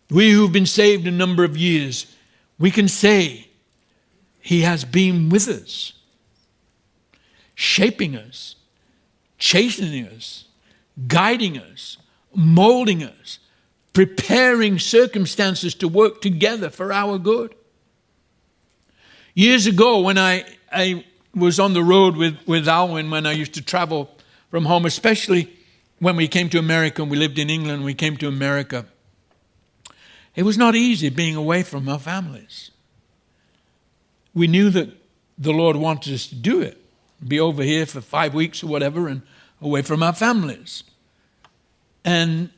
We who've been saved a number of years, we can say he has been with us, shaping us, chastening us, guiding us, molding us, preparing circumstances to work together for our good. Years ago, when I was on the road with Alwyn, when I used to travel from home, especially when we came to America, and we lived in England, we came to America, it was not easy being away from our families. We knew that the Lord wanted us to do it, be over here for 5 weeks or whatever, and away from our families. And,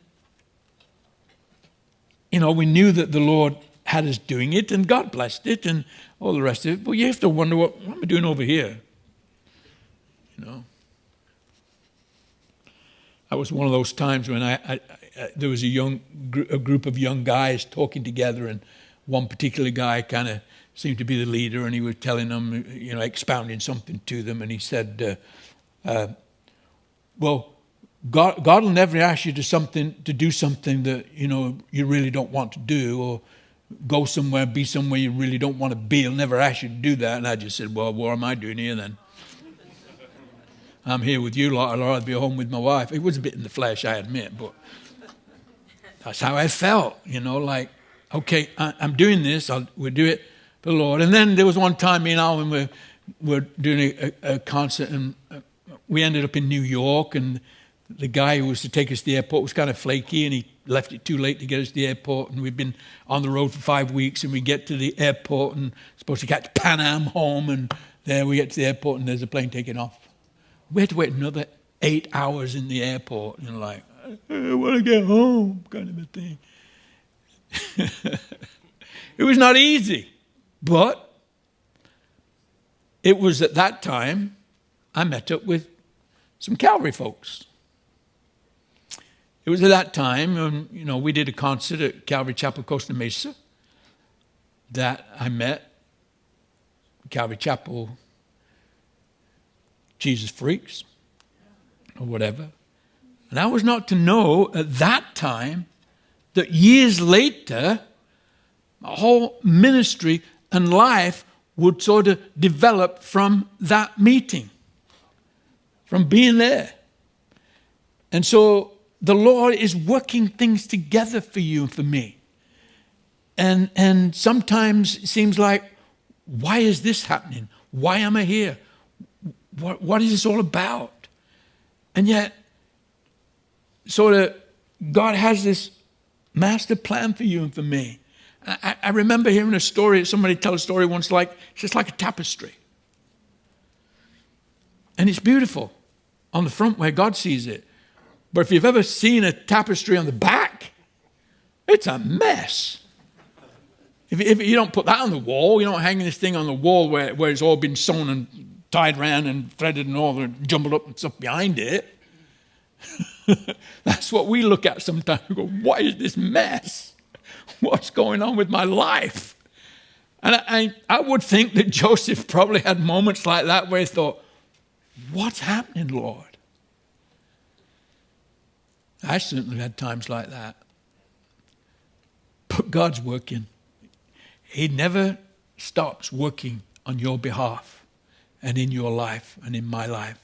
we knew that the Lord had us doing it, and God blessed it, and all the rest of it. But you have to wonder, what am I doing over here? That was one of those times when there was a group of young guys talking together, and one particular guy kind of seemed to be the leader, and he was telling them, expounding something to them, and he said, well, God will never ask you to do something that, you really don't want to do, or go somewhere, be somewhere you really don't want to be. He'll never ask you to do that. And I just said, well, what am I doing here then? I'm here with you lot. I'd rather be home with my wife. It was a bit in the flesh, I admit, but that's how I felt, like, okay, I'm doing this. We'll do it for the Lord. And then there was one time me and Alvin were doing a concert, and we ended up in New York, and the guy who was to take us to the airport was kind of flaky, and he left it too late to get us to the airport, and we'd been on the road for 5 weeks, and we get to the airport and supposed to catch Pan Am home, and there we get to the airport, and there's a plane taking off. We had to wait another 8 hours in the airport, like, I want to get home, kind of a thing. It was not easy, but it was at that time I met up with some Calvary folks. It was at that time when, we did a concert at Calvary Chapel, Costa Mesa, that I met Calvary Chapel Jesus freaks or whatever. And I was not to know at that time that years later, my whole ministry and life would sort of develop from that meeting, from being there. And so the Lord is working things together for you and for me. And sometimes it seems like, why is this happening? Why am I here? What is this all about? And yet, sort of, God has this master plan for you and for me. I remember hearing a story, somebody tell a story once, it's just like a tapestry. And it's beautiful on the front where God sees it. But if you've ever seen a tapestry on the back, it's a mess. If you don't put that on the wall, you don't hang this thing on the wall where it's all been sewn and tied around and threaded and all the jumbled up and stuff behind it. That's what we look at sometimes. We go, what is this mess? What's going on with my life? And I would think that Joseph probably had moments like that where he thought, what's happening, Lord? I certainly had times like that. But God's working. He never stops working on your behalf and in your life and in my life.